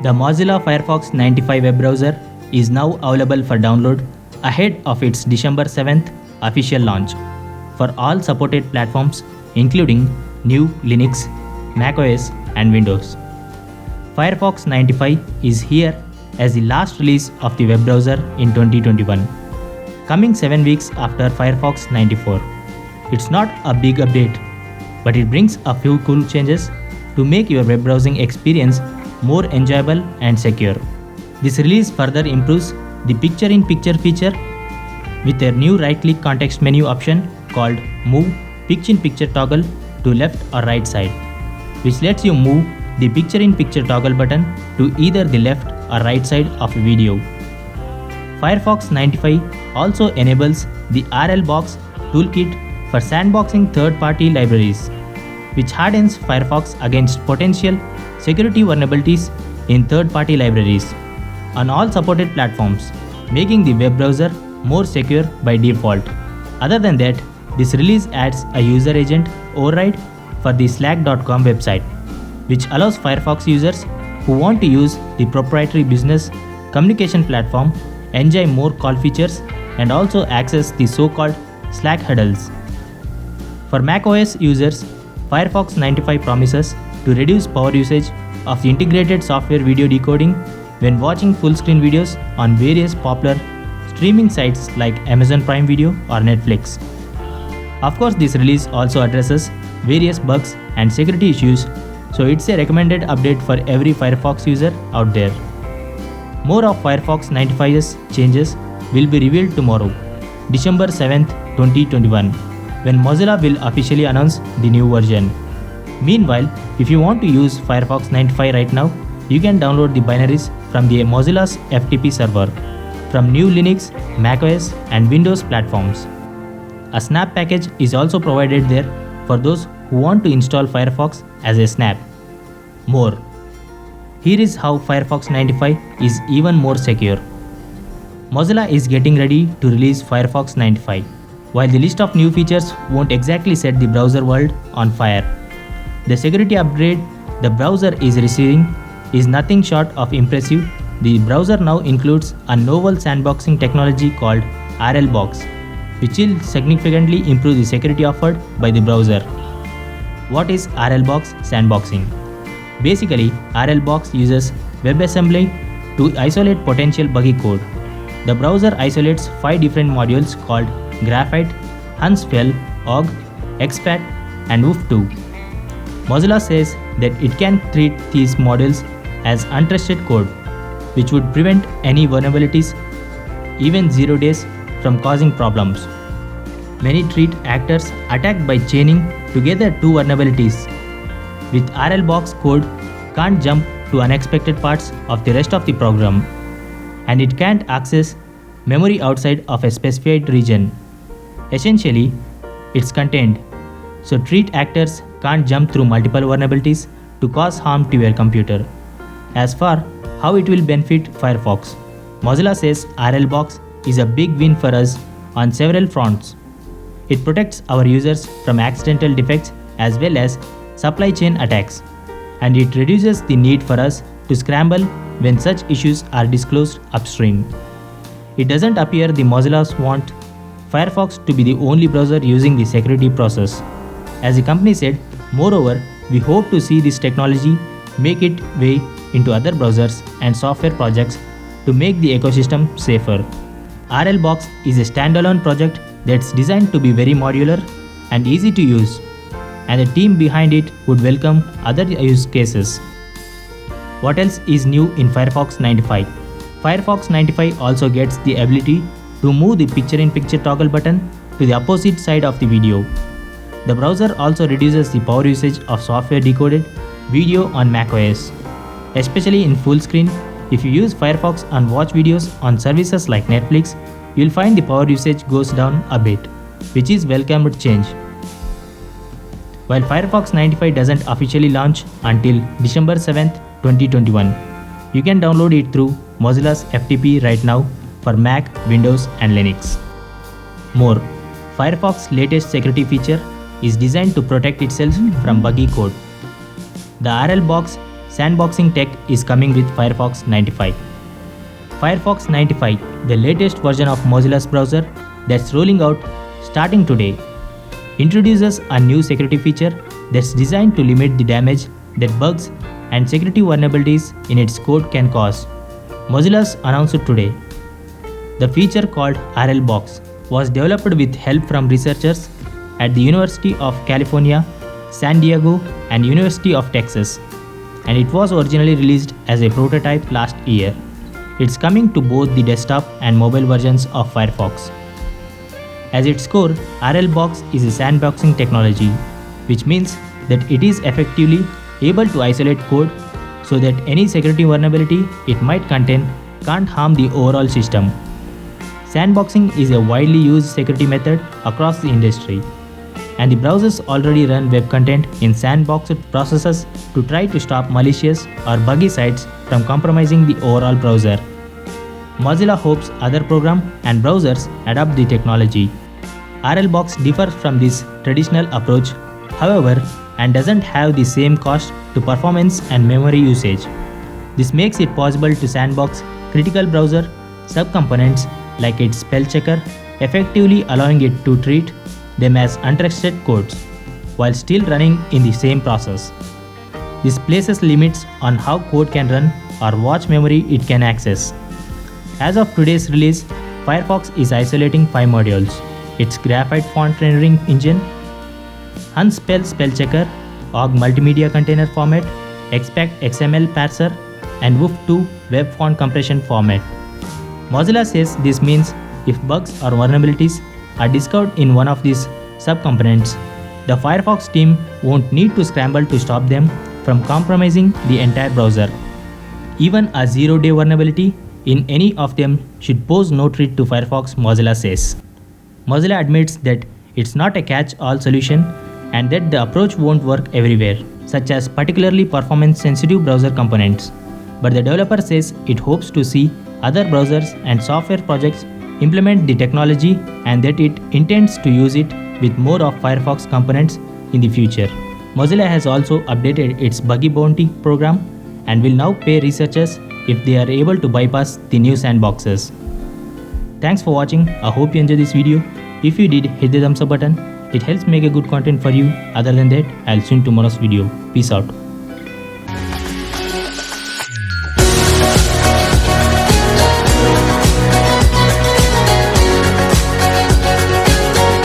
The Mozilla Firefox 95 web browser is now available for download ahead of its December 7th official launch for all supported platforms including GNU Linux, macOS and Windows. Firefox 95 is here as the last release of the web browser in 2021, coming 7 weeks after Firefox 94. It's not a big update, but it brings a few cool changes to make your web browsing experience more enjoyable and secure. This release further improves the picture-in-picture feature with their new right-click context menu option called Move Picture-in-Picture Toggle to left or right side, which lets you move the picture-in-picture toggle button to either the left or right side of a video. Firefox 95 also enables the RLBox toolkit for sandboxing third-party libraries, which hardens Firefox against potential security vulnerabilities in third-party libraries on all supported platforms, making the web browser more secure by default. Other than that, this release adds a user agent override for the Slack.com website, which allows Firefox users who want to use the proprietary business communication platform enjoy more call features and also access the so-called Slack huddles. For macOS users, Firefox 95 promises to reduce power usage of the integrated software video decoding when watching full-screen videos on various popular streaming sites like Amazon Prime Video or Netflix. Of course, this release also addresses various bugs and security issues, so it's a recommended update for every Firefox user out there. More of Firefox 95's changes will be revealed tomorrow, December 7th, 2021, when Mozilla will officially announce the new version. Meanwhile, if you want to use Firefox 95 right now, you can download the binaries from the Mozilla's FTP server from GNU Linux, macOS and Windows platforms. A snap package is also provided there for those who want to install Firefox as a snap. More. Here is how Firefox 95 is even more secure. Mozilla is getting ready to release Firefox 95. While the list of new features won't exactly set the browser world on fire, the security upgrade the browser is receiving is nothing short of impressive. The browser now includes a novel sandboxing technology called RLBox, which will significantly improve the security offered by the browser. What is RLBox sandboxing? Basically, RLBox uses WebAssembly to isolate potential buggy code. The browser isolates 5 different modules called Graphite, Huntsville, OGG, Expat, and WOOF2. Mozilla says that it can treat these modules as untrusted code, which would prevent any vulnerabilities, even 0 days, from causing problems. Many treat actors attacked by chaining together 2 vulnerabilities. With RLBox, code can't jump to unexpected parts of the rest of the program, and it can't access memory outside of a specified region. Essentially, it's contained, so treat actors can't jump through multiple vulnerabilities to cause harm to your computer. As for how it will benefit Firefox, Mozilla says RLBox is a big win for us on several fronts. It protects our users from accidental defects as well as supply chain attacks, and it reduces the need for us to scramble when such issues are disclosed upstream. It doesn't appear the Mozillas want Firefox to be the only browser using the security process. As the company said, moreover, we hope to see this technology make its way into other browsers and software projects to make the ecosystem safer. RLBox is a standalone project that's designed to be very modular and easy to use, and the team behind it would welcome other use cases. What else is new in Firefox 95? Firefox 95 also gets the ability to move the picture-in-picture toggle button to the opposite side of the video. The browser also reduces the power usage of software decoded video on macOS, especially in full screen. If you use Firefox and watch videos on services like Netflix, you'll find the power usage goes down a bit, which is welcomed change. While Firefox 95 doesn't officially launch until December 7th, 2021, you can download it through Mozilla's FTP right now for Mac, Windows and Linux. More, Firefox's latest security feature is designed to protect itself from buggy code. The RLBox sandboxing tech is coming with Firefox 95. Firefox 95, the latest version of Mozilla's browser that's rolling out starting today, introduces a new security feature that's designed to limit the damage that bugs and security vulnerabilities in its code can cause. Mozilla's announced it today. The feature, called RLBox, was developed with help from researchers at the University of California, San Diego, and University of Texas, and it was originally released as a prototype last year. It's coming to both the desktop and mobile versions of Firefox. At its core, RLBox is a sandboxing technology, which means that it is effectively able to isolate code so that any security vulnerability it might contain can't harm the overall system. Sandboxing is a widely used security method across the industry, and the browsers already run web content in sandboxed processes to try to stop malicious or buggy sites from compromising the overall browser. Mozilla hopes other programs and browsers adopt the technology. RLBox differs from this traditional approach, however, and doesn't have the same cost to performance and memory usage. This makes it possible to sandbox critical browser subcomponents like its spell checker, effectively allowing it to treat them as untrusted codes while still running in the same process. This places limits on how code can run or watch memory it can access. As of today's release, Firefox is isolating 5 modules: its Graphite font rendering engine, Unspell spell checker, Ogg multimedia container format, Expect XML parser, and WooF2 web font compression format. Mozilla says this means if bugs or vulnerabilities are discovered in one of these subcomponents, the Firefox team won't need to scramble to stop them from compromising the entire browser. Even a zero-day vulnerability in any of them should pose no threat to Firefox, Mozilla says. Mozilla admits that it's not a catch-all solution and that the approach won't work everywhere, such as particularly performance-sensitive browser components. But the developer says it hopes to see other browsers and software projects implement the technology and that it intends to use it with more of Firefox components in the future. Mozilla has also updated its buggy bounty program and will now pay researchers if they are able to bypass the new sandboxes. Thanks for watching. I hope you enjoyed this video. If you did, hit the thumbs up button. It helps make a good content for you. Other than that, I'll see you in tomorrow's video. Peace out.